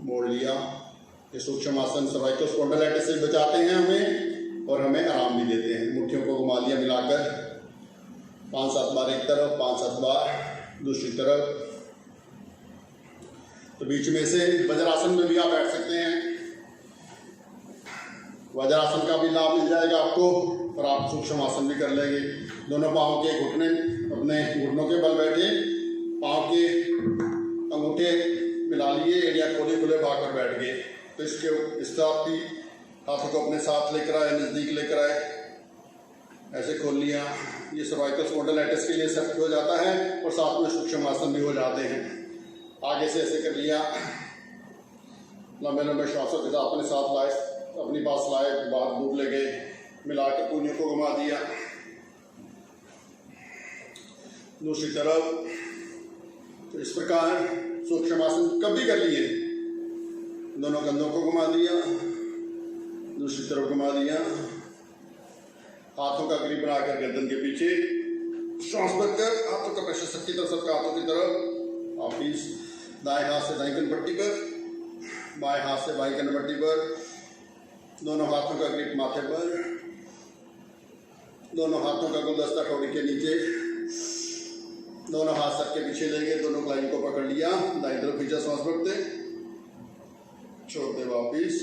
मोड़ लिया। ये सूक्ष्म आसन सर्वाइकल स्पॉन्डिलाइटिस से बचाते हैं हमें और हमें आराम भी देते हैं। मुट्ठियों को घुमा लिया, मिलाकर 5-7 बार एक तरफ, 5-7 बार दूसरी तरफ। तो बीच में से वज्रासन में भी आप बैठ सकते हैं, वज्रासन का भी लाभ मिल जाएगा आपको और आप सूक्ष्म आसन भी कर लेंगे। दोनों पाँव के घुटने अपने घुटनों के बल बैठे, पाँव के अंगूठे मिला लिए, एरिया खोले खुले भाग कर बैठ गए। तो इसके साथ भी हाथों को अपने साथ लेकर आए, नज़दीक लेकर आए, ऐसे खोल लिया। ये सर्वाइकल स्पॉन्डिलाइटिस के लिए सेट हो जाता है और साथ में सूक्ष्म आसन भी हो जाते हैं। आगे से ऐसे कर लिया, लंबे लंबे श्वासों के साथ अपने साथ लाए, अपनी पास लाए, बाहर दूर ले गए, मिला के कूनियों को घुमा दिया। दूसरी तरफ। तो इस प्रकार सूक्ष्म आसन कभी कर लिए, दोनों कंधों को घुमा दिया, दूसरी तरफ घुमा दिया, हाथों का ग्रिप बनाकर गर्दन के पीछे, श्वास भरकर हाथों का प्रेशर सबकी तरफ, सबका हाथों की तरफ। आप इस दाएं हाथ से दाएं कनपट्टी पर, बाएं हाथ से बाएं कनपट्टी पर, दोनों हाथों का ग्रिप माथे पर, दोनों हाथों का गुलदस्ता ठोड़ी के नीचे, दोनों हाथ सर के पीछे ले गए, दोनों लाइन को पकड़ लिया, दाईं तरफ खींचा, सांस भरते, छोड़ते वापिस,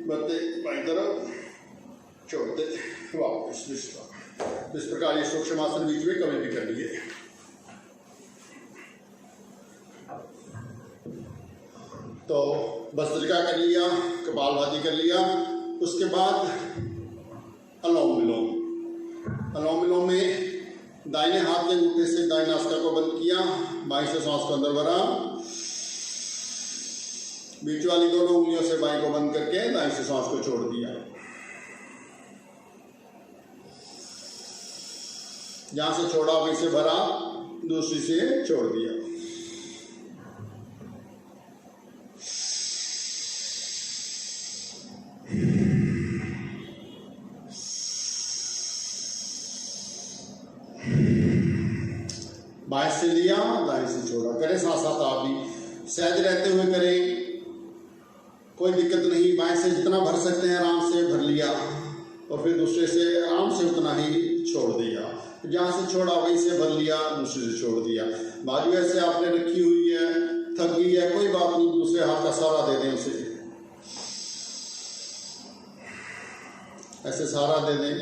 बढ़ते बाईं तरफ, छोड़ते वापिस। इस प्रकार ये सूक्ष्म आसन बीच में कभी भी कर लिए। तो भस्त्रिका कर लिया, कपालभाति कर लिया, उसके बाद अनुलोम विलोम। अनुलोम विलोम में दाहिने हाथ के अंगूठे से दाहिने नासिका को बंद किया, बाईं से सांस को अंदर भरा, बीच वाली दोनों उंगलियों से बाईं को बंद करके दाईं से सांस को छोड़ दिया। जहां से छोड़ा वहीं से भरा, दूसरी से छोड़ दिया। बाएं से लिया, दाएं से छोड़ा। करें साथ साथ, आप भी सहज रहते हुए करें, कोई दिक्कत नहीं। बाएं से जितना भर सकते हैं आराम से भर लिया और फिर दूसरे से आराम से उतना ही छोड़ दिया। जहां से छोड़ा वहीं से भर लिया, दूसरे से छोड़ दिया। बाजू ऐसे आपने रखी हुई है, थक गई है, कोई बात नहीं, दूसरे हाथ का सहारा दे दें उसे, ऐसे सहारा दे दें।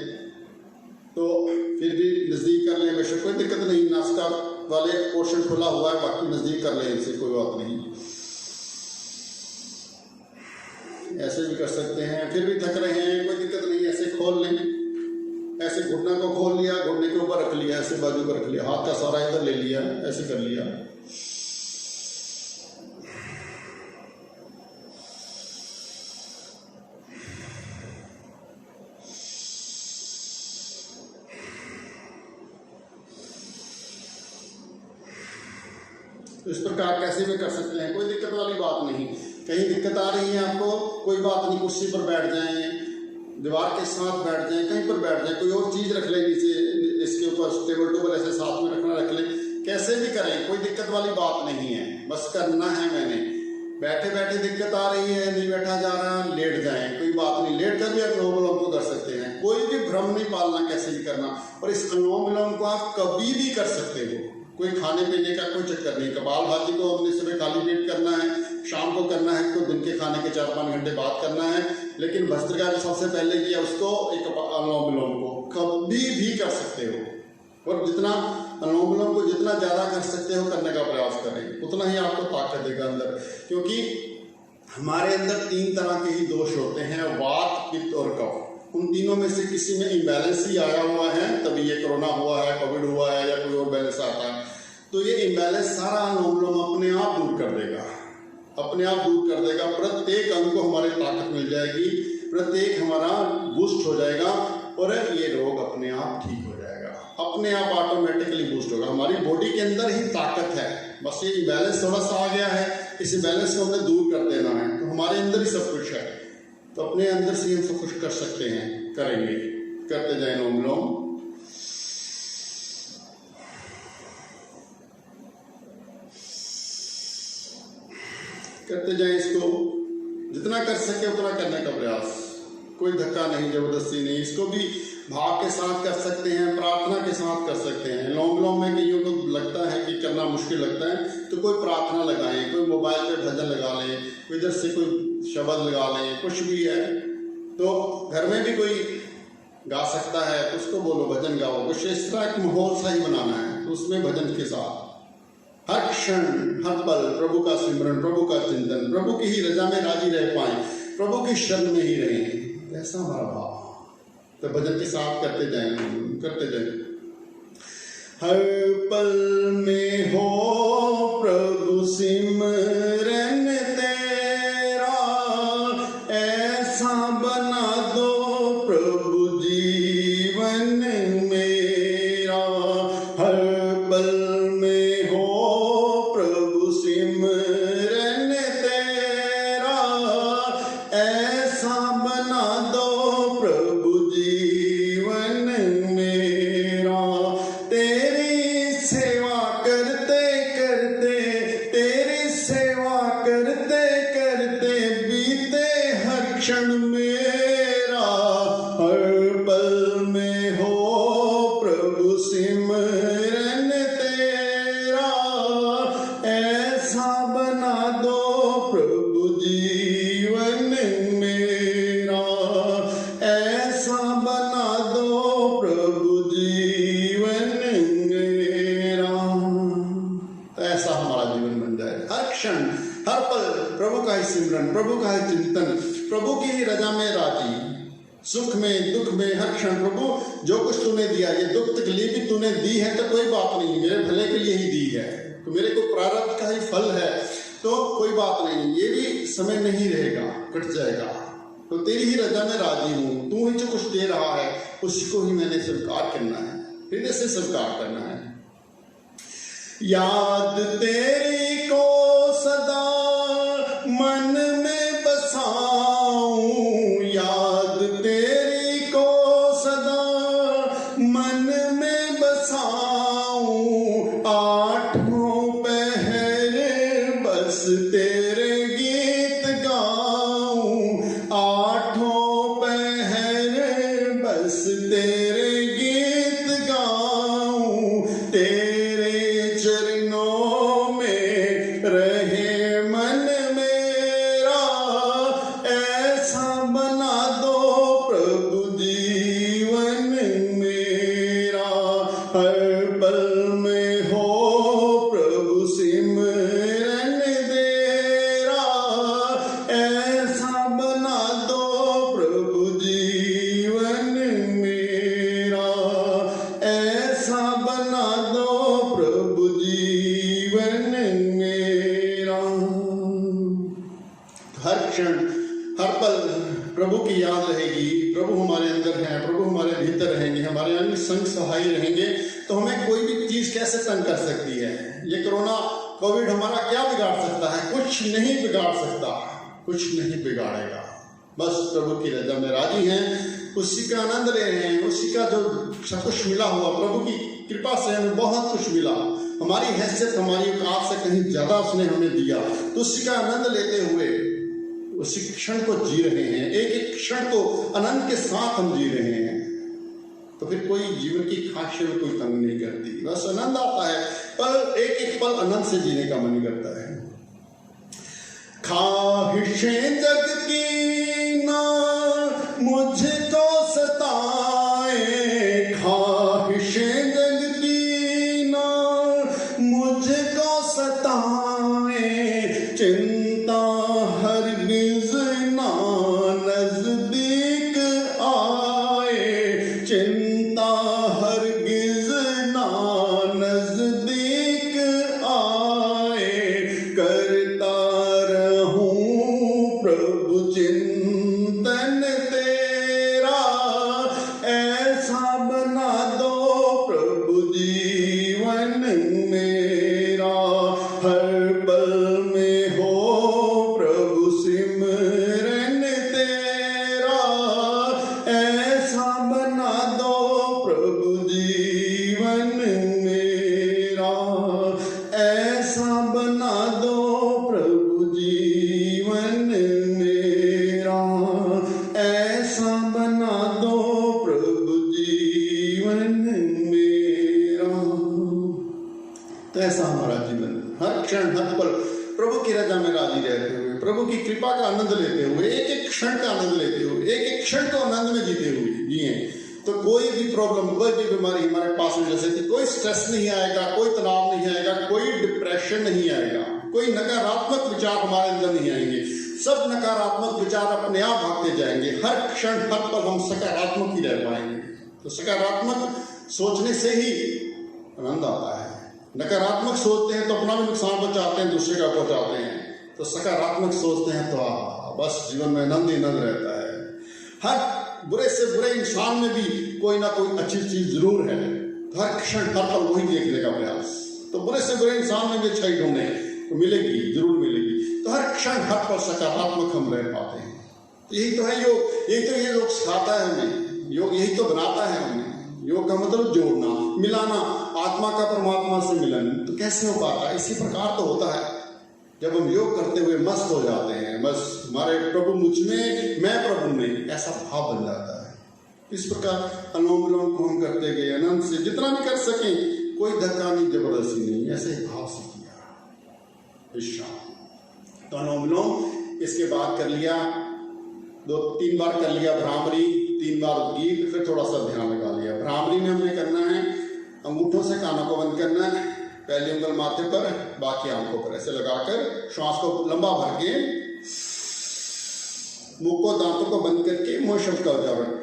तो फिर भी नजदीक कर लें, बेशक कोई दिक्कत नहीं, नासिका वाले पोर्शन खुला हुआ है, बाकी नजदीक कर लें इनसे, कोई बात नहीं। ऐसे भी कर सकते हैं। फिर भी थक रहे हैं, कोई दिक्कत नहीं, ऐसे खोल लें, ऐसे घुटना को खोल लिया, घुटने के ऊपर रख लिया, ऐसे बाजू को रख लिया, हाथ का सहारा इधर ले लिया, ऐसे कर लिया। इस प्रकार कैसे भी कर सकते हैं, कोई दिक्कत वाली बात नहीं। कहीं दिक्कत आ रही है आपको, कोई बात नहीं, कुर्सी पर बैठ जाएं, दीवार के साथ बैठ जाएं, कहीं पर बैठ जाएं, कोई और चीज रख लें नीचे, इसके ऊपर टेबल टूबल ऐसे साथ में रखना रख लें, कैसे भी करें, कोई दिक्कत वाली बात नहीं है। बस करना है मैंने। बैठे बैठे दिक्कत आ रही है, नहीं बैठा जा रहा, लेट जाएं, कोई बात नहीं, लेट कर भी आप अनुलोम विलोम को कर सकते हैं। कोई भी भ्रम नहीं पालना, कैसे भी करना। और इस अनुलोम विलोम को आप कभी भी कर सकते हो, कोई खाने पीने का कोई चक्कर नहीं। कपालभाति को हमने सुबह खाली पेट करना है, शाम को करना है, तो दिन के खाने के 4-5 घंटे बाद करना है। लेकिन भस्त्रिका जो सबसे पहले किया उसको, एक अनुलोम विलोम को कभी भी कर सकते हो। और जितना अनुलोम विलोम को जितना ज्यादा कर सकते हो करने का प्रयास करें, उतना ही आपको ताकत देगा अंदर। क्योंकि हमारे अंदर 3 तरह के ही दोष होते हैं, वात, पित्त और कफ। उन तीनों में से किसी में इम्बैलेंस ही आया हुआ है, तभी ये कोरोना हुआ है, कोविड हुआ है, या कोई और बैलेंस आता है। तो ये इम्बैलेंस सारा अनुलोम विलोम अपने आप दूर कर देगा, अपने आप दूर कर देगा। प्रत्येक अंग को हमारी ताकत मिल जाएगी, प्रत्येक हमारा बूस्ट हो जाएगा और ये रोग अपने आप ठीक हो जाएगा, अपने आप ऑटोमेटिकली बूस्ट होगा। हमारी बॉडी के अंदर ही ताकत है, बस ये इम्बैलेंस थोड़ा सा आ गया है, इस इम्बैलेंस को हमें दूर कर देना है। तो हमारे अंदर ही सब कुछ है, तो अपने अंदर से हम सब कुछ कर सकते हैं, करेंगे। करते जाए अनुलोम विलोम। करते जाए, इसको जितना कर सके उतना करने का प्रयास, कोई धक्का नहीं, जबरदस्ती नहीं। इसको भी भाव के साथ कर सकते हैं, प्रार्थना के साथ कर सकते हैं। अनुलोम विलोम में कईयों को लगता है कि करना मुश्किल लगता है, तो कोई प्रार्थना लगाएं, कोई मोबाइल पे भजन लगा लें, कोई इधर से कोई शब्द लगा लें, कुछ भी है। तो घर में भी कोई गा सकता है तो उसको बोलो, भजन गाओ। कुछ इस तरह एक माहौल सा ही बनाना है, तो उसमें भजन के साथ हर क्षण हर पल प्रभु का सिमरन, प्रभु का चिंतन, प्रभु की ही रजा में राजी रह पाए, प्रभु की शरण में ही रहें, ऐसा हमारा भाव। तो भजन के साथ करते जाएं, करते जाएं। हर पल में हो प्रभु सिमरन तेरा, ऐसा बना दो प्रभु जीवन मेरा। हर पल में हो प्रभु सिमरन तेरा, ऐसा बना दो प्रभु जीवन मेरा। तेरी सेवा करते करते, तेरी सेवा करते करते बीते हर क्षण में का है चिंतन, प्रभु की ही रजा में राजी, सुख में दुख में हर क्षण प्रभु जो कुछ तूने दिया, ये दुख तकलीफ भी तूने दी है तो कोई बात नहीं, मेरे भले के लिए ही दी है, तो मेरे को प्रारब्ध का ही फल है तो कोई बात नहीं, ये भी समय नहीं रहेगा, कट जाएगा, तो तेरी ही रजा में राजी हूँ, तू ही जो कुछ दे रहा है उसी को ही मैंने स्वीकार करना है, हृदय से स्वीकार करना है। याद तेरी को सदा मन में बसाऊं, याद तेरी को सदा मन में बसाऊं, आठों पहर बस तेरे गीत गाऊं, आठों पहर बस तेरे गीत गाऊं, तेरे चरणों में रहे मन मेरा, ऐसा बना दो प्रभु जीवन मेरा, हर पल में हो प्रभु सिमरन तेरा, ऐसा बना दो प्रभु जीवन मेरा, ऐसा बना दो प्रभु जीवन मेरा। हर क्षण हर पल प्रभु की याद रहेगी, प्रभु हमारे अंदर हैं, प्रभु हमारे भीतर रहेंगे, हमारे अंग संग सहाय रहेंगे, तो हमें कोई भी चीज कैसे तंग कर सकती है। ये कोरोना कोविड हमारा क्या बिगाड़ सकता है? कुछ नहीं बिगाड़ सकता, कुछ नहीं बिगाड़ेगा। बस प्रभु की रजा में राजी हैं, उसी का आनंद ले रहे हैं, उसी का जो सब कुछ मिला हुआ, प्रभु की कृपा से हमें बहुत कुछ मिला, हमारी हैसियत हमारी औकात से कहीं ज्यादा उसने हमें दिया, तो उसी का आनंद लेते हुए उसी क्षण को जी रहे हैं, एक एक क्षण को आनंद के साथ हम जी रहे हैं, तो फिर कोई जीवन की ख्वाहिशें कोई तंग नहीं करती, बस आनंद आता है, पल एक एक पल आनंद से जीने का मन करता है। ख्वाहिशें जग की ना मुझको सताए, ख्वाहिशें जग की ना मुझको सताए, चिंता हरगिज़ ना नजदीक आए, चिंता हरगिज़ ना नजदीक आए, करता रहूं प्रभु चिंतन तेरा, ऐसा बना दो प्रभु जीवन मेरा, हर पल में हो प्रभु सिमरन तेरा, ऐसा बना दो प्रभु जीवन मेरा, ऐसा बना दो प्रभु जीवन मेरा, ऐसा बना दो प्रभु जीवन मेरा। तो ऐसा हमारा जीवन हर क्षण हर पल प्रभु की रजा में राजी रहते हुए, प्रभु की कृपा का आनंद लेते हुए, एक एक क्षण का आनंद लेते हुए, एक एक क्षण को आनंद में जीते हुए जिए, तो कोई भी प्रॉब्लम, कोई भी बीमारी हमारे पास में जैसे कि कोई स्ट्रेस नहीं आएगा, कोई तनाव नहीं आएगा, कोई डिप्रेशन नहीं आएगा, कोई नकारात्मक विचार हमारे अंदर नहीं आएंगे, सब नकारात्मक विचार अपने आप भागते जाएंगे, हर क्षण हर पल हम सकारात्मक ही रह पाएंगे। तो सकारात्मक सोचने से ही आनंद आता है, नकारात्मक सोचते हैं तो अपना भी नुकसान पहुंचाते हैं, दूसरे का पहुंचाते हैं, तो सकारात्मक सोचते हैं तो बस जीवन में आनंद ही आनंद रहता है। हर बुरे से बुरे इंसान में भी कोई ना कोई अच्छी चीज जरूर है, तो हर क्षण हर पल वही देखने का प्रयास, तो बुरे से बुरे इंसान में भी अच्छाई ढूंढे तो मिलेगी, जरूर मिलेगी, तो हर क्षण हर पल सकारात्मक हम रह पाते हैं। तो यही तो है योग, यही तो ये योग सिखाता है हमें, योग यही तो बनाता है हमें। योग का मतलब जोड़ना, मिलाना, आत्मा का परमात्मा से मिलन, तो कैसे हो पाता है? इसी प्रकार तो होता है जब हम योग करते हुए मस्त हो जाते हैं, बस हमारे प्रभु मुझ में, मैं प्रभु में, ऐसा भाव बन जाता है। इस प्रकार अनुलोम विलोम को हम करते गए, आनंद से जितना भी कर सकें, कोई धक्का नहीं, जबरदस्ती नहीं, ऐसे भाव से किया इस शाम। तो अनुलोम विलोम इसके बाद कर लिया, 2-3 बार कर लिया भ्रामरी, 3 बार उद्गीत, फिर थोड़ा सा ध्यान लगा लिया। भ्रामरी में हमने करना है अंगूठों से कानों को बंद करना है, पहली उंगल माथे पर, बाकी आंखों पर, ऐसे लगाकर श्वास को लंबा भर के मुख को, दांतों को बंद करके म शब्द का उच्चारण।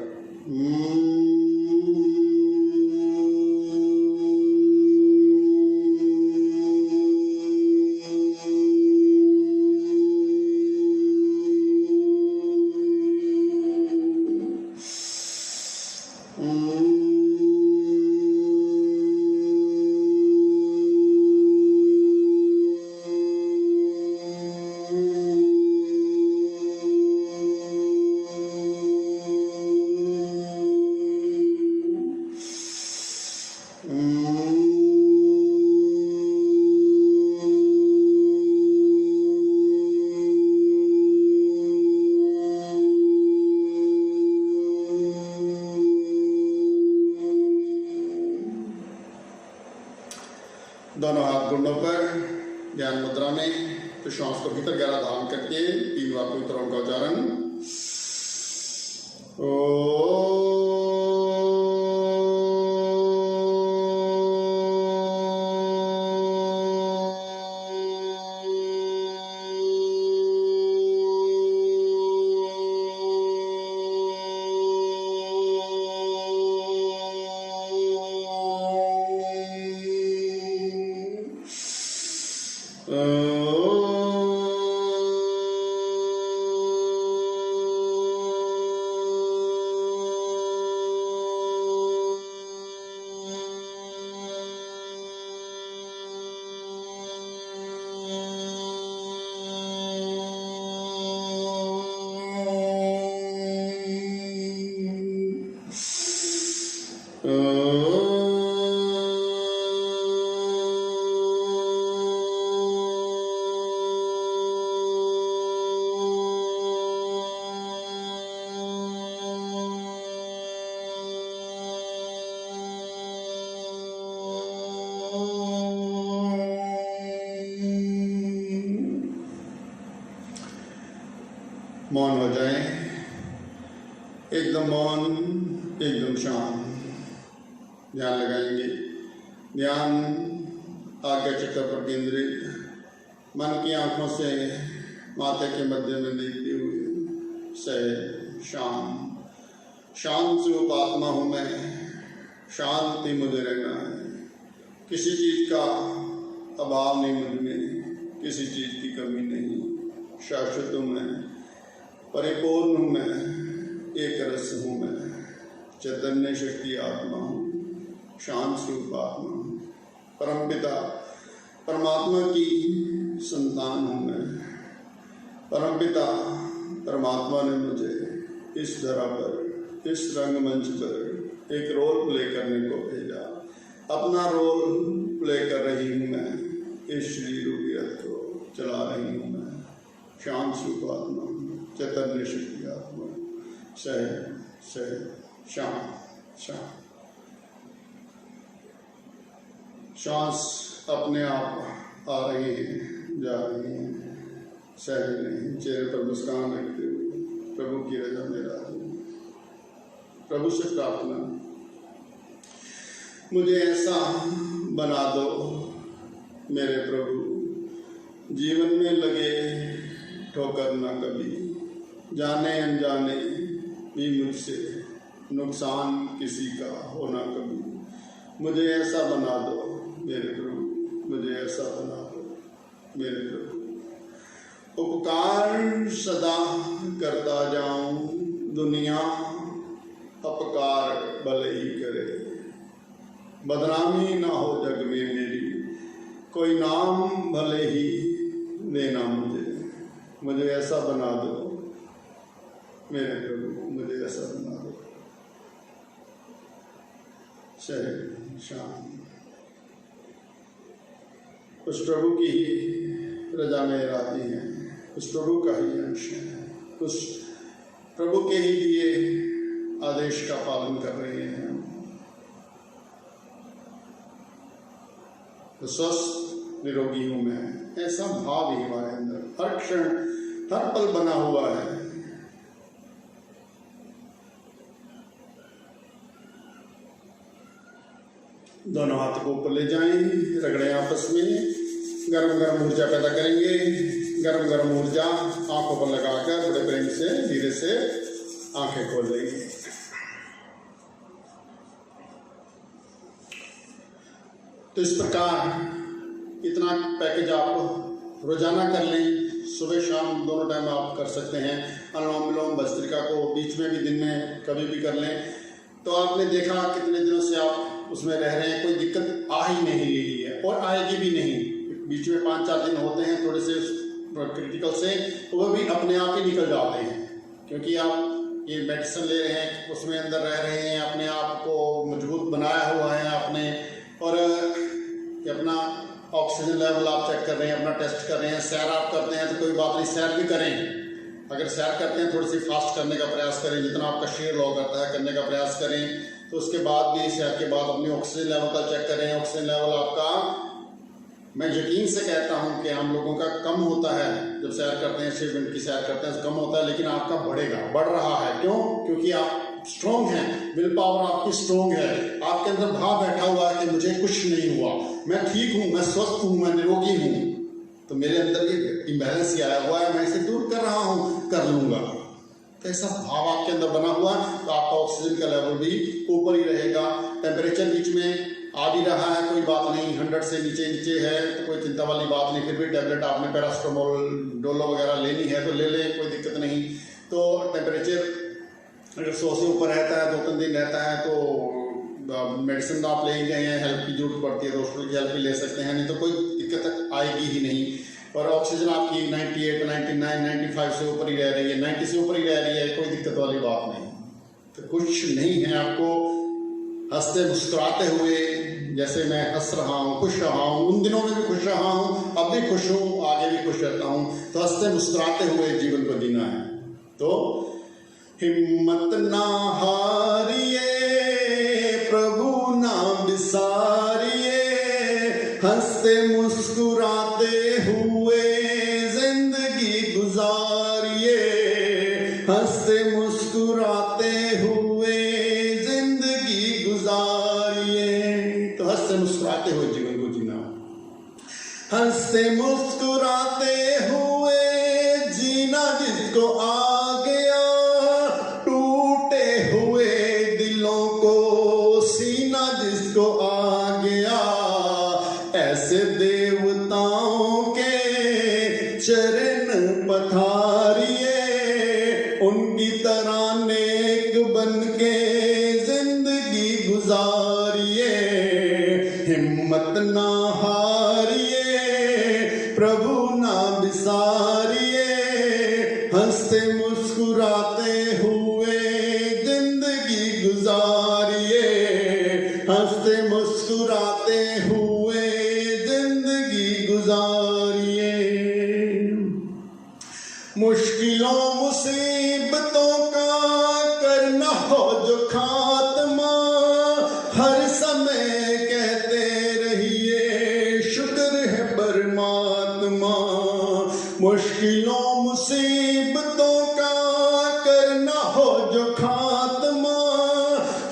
दोनों हाथ घुटनों पर ध्यान मुद्रा में, तो श्वास को भीतर गहरा धारण करके 3 बार पवित्र ओम का उच्चारण। मौन हो जाए, एकदम मौन, एकदम शांत। ध्यान लगाएंगे, ध्यान आज्ञा चक्र पर केंद्रित, मन की आंखों से माथे के मध्य में देखते हुए सहज शांत। शांत स्वरूप आत्मा हूँ मैं, शांति मुझे रहना है। किसी चीज का अभाव नहीं मुझ में, किसी चीज की कमी नहीं। शाश्वत हूँ मैं, परिपूर्ण हूँ मैं, एक रस हूँ मैं, चैतन्य शक्ति आत्मा हूँ, शांत स्वरूप आत्मा हूँ। परमपिता परमात्मा की संतान हूँ मैं। परमपिता परमात्मा ने मुझे इस धरा पर, इस रंगमंच पर एक रोल प्ले करने को भेजा। अपना रोल प्ले कर रही हूँ मैं, इस शरीर रूपी रथ को चला रही हूँ मैं। शांत स्वरूप आत्मा, चैतन्य शक्ति आत्मा, सहज सहज शांत शांत। श्वास अपने आप आ रही है, जा रही है, सहज नहीं। चेहरे पर मुस्कान रखते हुए प्रभु की रजा में राजी। प्रभु से प्रार्थना, मुझे ऐसा बना दो मेरे प्रभु, जीवन में लगे ठोकर न कभी, जाने अनजाने भी मुझसे नुकसान किसी का होना कभी। मुझे ऐसा बना दो मेरे प्रभु, मुझे ऐसा बना दो मेरे प्रभु। उपकार सदा करता जाऊं, दुनिया अपकार भले ही करे। बदनामी ना हो जग में मेरी, कोई नाम भले ही देना मुझे। मुझे ऐसा बना दो मेरे प्रभु, मुझे ऐसा बना दो। सहज शांत, उस प्रभु की ही रजा में राजी हैं, उस प्रभु का ही अंश है, उस प्रभु के ही दिए आदेश का पालन कर रहे हैं। तो स्वस्थ निरोगी हूं मैं, ऐसा भाव ही हमारे अंदर हर क्षण हर पल बना हुआ है। दोनों हाथ को ऊपर ले जाएं, रगड़ें आपस में, गरम गरम ऊर्जा पैदा करेंगे। गर्म गर्म ऊर्जा आंखों पर लगाकर बड़े प्रेम से धीरे से आंखें खोल लेंगे। तो इस प्रकार इतना पैकेज आप रोजाना कर लें, सुबह शाम दोनों टाइम आप कर सकते हैं। अनुलोम विलोम भस्त्रिका को बीच में भी दिन में कभी भी कर लें। तो आपने देखा कितने दिनों से आप उसमें रह रहे हैं, कोई दिक्कत आ ही नहीं रही है और आएगी भी नहीं। बीच में 5-4 दिन होते हैं थोड़े से क्रिटिकल से, वो भी अपने आप ही निकल जाते हैं, क्योंकि आप ये मेडिसिन ले रहे हैं, उसमें अंदर रह रहे हैं, अपने आप को मजबूत बनाया हुआ है आपने, और अपना ऑक्सीजन लेवल आप चेक कर रहे हैं, अपना टेस्ट कर रहे हैं। सैर आप करते हैं तो कोई बात नहीं, सैर भी करें। अगर सैर करते हैं थोड़ी सी फास्ट करने का प्रयास करें, जितना आपका शरीर लो करता है करने का प्रयास करें। तो उसके बाद भी सैर के बाद अपनी ऑक्सीजन लेवल का चेक करें। ऑक्सीजन लेवल आपका, मैं यकीन से कहता हूं कि हम लोगों का कम होता है जब सैर करते हैं, 6 मिनट की सैर करते हैं तो कम होता है, लेकिन आपका बढ़ेगा, बढ़ रहा है। क्यों? क्योंकि आप स्ट्रॉन्ग हैं, विल पावर आपकी स्ट्रॉन्ग है, आपके अंदर भाव बैठा हुआ है कि मुझे कुछ नहीं हुआ, मैं ठीक हूँ, मैं स्वस्थ हूँ, मैं निरोगी हूँ। तो मेरे अंदर ये इम्बैलेंस ही आया हुआ है, मैं इसे दूर कर रहा हूँ, कर लूँगा। तो ऐसा भाव आपके अंदर बना हुआ, तो आपका ऑक्सीजन का लेवल भी ऊपर ही रहेगा। टेम्परेचर बीच में आ भी रहा है, कोई बात नहीं, 100 से नीचे है तो कोई चिंता वाली बात नहीं। फिर भी टैबलेट आपने पैरास्टामोल, डोलो वगैरह लेनी है तो ले लें, कोई दिक्कत नहीं। तो टेम्परेचर अगर 100 से ऊपर रहता है, 2-3 दिन रहता है, तो मेडिसिन आप ले ही गए हैं, हेल्प की जरूरत पड़ती है, डॉक्टर की हेल्प भी ले सकते हैं, नहीं तो कोई दिक्कत आएगी ही नहीं। और ऑक्सीजन आपकी 98, 99, 95 से ऊपर ही रह रही है, 90 से ऊपर ही रह रही है, कोई दिक्कत वाली बात नहीं। तो कुछ नहीं है, आपको हंसते मुस्कुराते हुए, जैसे मैं हंस रहा हूँ, खुश रहा हूँ, उन दिनों में भी खुश रहा हूँ, अब भी खुश हूँ, आगे भी खुश रहता हूँ। तो हंसते मुस्कुराते हुए जीवन को जीना है। तो हिम्मत ना हारिए, प्रभु ना बिसारिए, हंसते मुस्कुराते हुए जिंदगी गुजारिए, हंसते मुस्कुराते हुए जिंदगी गुजारिए। तो हंसते मुस्कुराते हुए जीवन को जीना, हंसते मुस्कुराते हुए जीना जिसको आ गया, टूटे हुए दिलों को सीना जिसको आ गया, ऐसे देवताओं के चरण पधारिए, उनकी तरह नेक बन के जिंदगी गुजारिए, हिम्मत ना हारिए, प्रभु ना बिसारिए, हंसते मुस्कुराते हुए जिंदगी गुजारिए, हंसते मुस्कुराते हुए जिंदगी गुजारिए। मुश्किलों मुसीबतों का करना हो जो खात्मा, हर समय कहते रहिए शुक्र है परमात्मा। मुश्किलों मुसीबतों का करना हो जो खात्मा,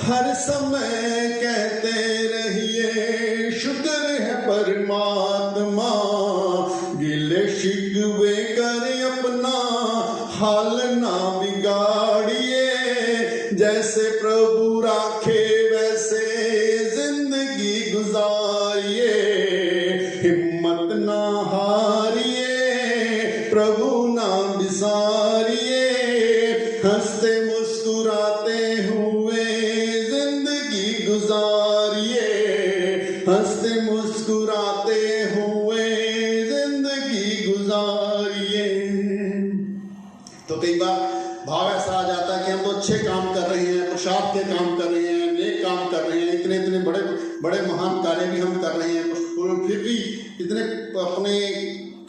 हर समय कहते रहिए शुक्र है परमात्मा। गिले शिकवे कर अपना हाल ना बिगाड़िए, जैसे प्रभु राखे वैसे जिंदगी गुजारिए, हिम्मत ना हारिए, प्रभु ना बिसारिए, हंसते मुस्कुराते हुए जिंदगी गुजारिए, हंसते मुस्कुराते हुए जिंदगी गुजारिए। तो कई बार भाव ऐसा आ जाता है कि हम तो अच्छे काम कर रहे हैं, पुरुषार्थ के काम कर रहे हैं, नेक काम कर रहे हैं, इतने इतने बड़े बड़े महान कार्य भी हम कर रहे हैं, फिर भी इतने अपने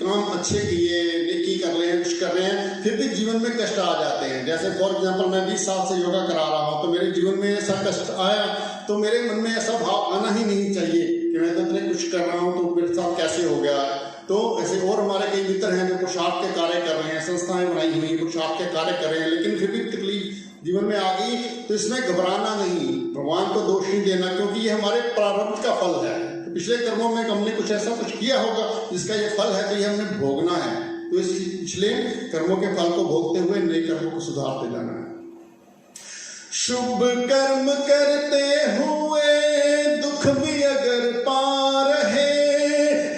काम अच्छे किए, नेकी कर रहे हैं, कुछ कर रहे हैं, फिर भी जीवन में कष्ट आ जाते हैं। जैसे फॉर एग्जाम्पल मैं 20 साल से योगा करा रहा हूँ, तो मेरे जीवन में ऐसा कष्ट आया तो मेरे मन में ऐसा भाव आना ही नहीं चाहिए कि मैं तो इतने कुछ कर रहा हूँ तो मेरे साथ कैसे हो गया। तो ऐसे और हमारे कई मित्र हैं जो पुरुषार्थ के कार्य कर रहे हैं, संस्थाएं बनाई हुई पुरुषार्थ के कार्य कर रहे हैं, लेकिन फिर भी तकलीफ जीवन में आ गई। तो इसमें घबराना नहीं, भगवान को दोष नहीं देना, क्योंकि ये हमारे प्रारब्ध का फल है। तो पिछले कर्मों में हमने कुछ ऐसा कुछ किया होगा जिसका ये फल है, तो ये हमने भोगना है। तो इस पिछले कर्मों के फल को भोगते हुए नए कर्मों को सुधारते जाना है। शुभ कर्म करते हुए दुख भी अगर पा रहे,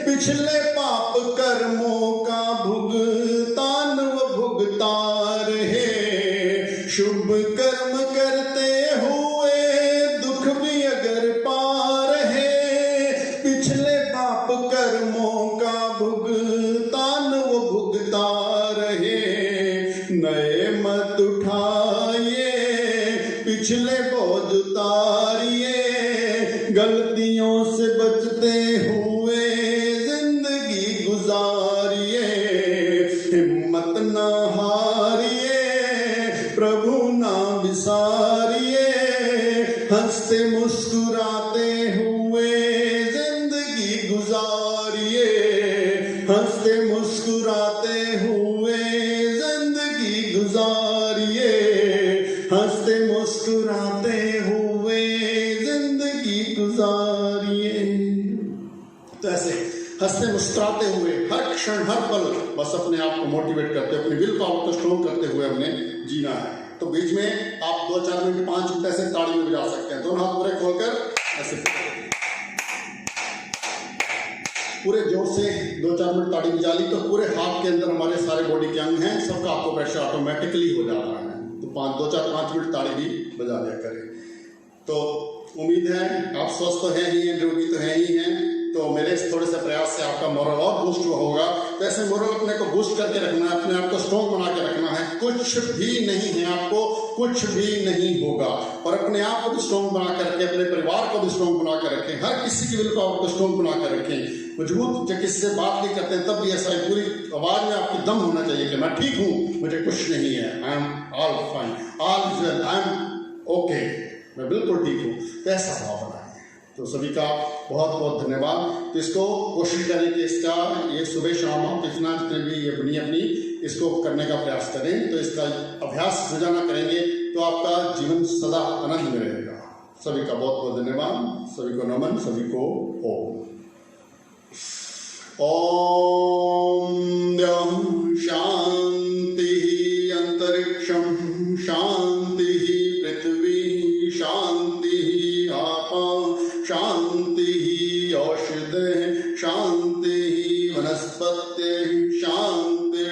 पिछले पाप कर्मों का भुगतान वो भुगता रहे। शुभ कर्म करते हुए दुख भी अगर पा रहे, पिछले पाप कर्मों का भुगतान वो भुगता रहे। नए मत उठाइए, पिछले बोझ उतारिए, गलतियों से बचते हुए जिंदगी गुजारिए। हिम्मत ना हारिए, प्रभु ना विसारिए, हंसते मुस्कुराते हुए जिंदगी गुजारिए। हंसते मुस्कुराते हुए जिंदगी गुजारिए। हंसते मुस्कुराते हुए जिंदगी गुजारिए। तो ऐसे हंसते मुस्कुराते हुए हर क्षण हर पल बस अपने आप को मोटिवेट करते, अपनी विल पावर को स्ट्रॉन्ग करते हुए हमने जीना है। तो बीच में आप 2-4 मिनट 5 मिनट ऐसे ताड़ी में बजा सकते हैं, दोनों हाथ पूरे खोलकर ऐसे पूरे जोर से 2-4 मिनट ताड़ी बजा ली तो पूरे हाथ के अंदर हमारे सारे बॉडी के अंग हैं, सबका आपको प्रेशर ऑटोमेटिकली हो जा रहा है। तो 2-4-5 मिनट ताड़ी भी बजा दिया करें। तो उम्मीद है आप स्वस्थ तो हैं ही हैं, निरोगी तो हैं ही हैं। तो मेरे थोड़े से प्रयास से आपका मोरल और बूस्ट होगा। तो ऐसे मोरल अपने को बूस्ट करके रखना है, अपने आप को स्ट्रॉन्ग बना के रखना है। कुछ भी नहीं है, आपको कुछ भी नहीं होगा, और अपने आप को भी स्ट्रॉन्ग बना कर रखें, अपने परिवार को भी स्ट्रॉन्ग बना कर रखें, हर किसी की विल पावर को स्ट्रॉन्ग बना कर रखें। मजबूत जब किसी से बात नहीं करते तब भी ऐसा पूरी आवाज में आपकी दम होना चाहिए कि मैं ठीक हूँ, मुझे कुछ नहीं है, I am all fine, all is well, I am okay, मैं बिल्कुल ठीक हूँ। तो ऐसा भाव बनाएं। तो सभी का बहुत बहुत धन्यवाद। तो इसको कोशिश करें कि इसका ये सुबह शाम आप जितने भी ये अपनी इसको करने का प्रयास करें। तो इसका अभ्यास रोजाना करेंगे तो आपका जीवन सदा आनंद में रहेगा। सभी का बहुत बहुत धन्यवाद। सभी को नमन, सभी को ओम। ओम शांति अंतरिक्षम शांति पृथ्वी शांति आपा शांति औषधि शांति वनस्पति शांति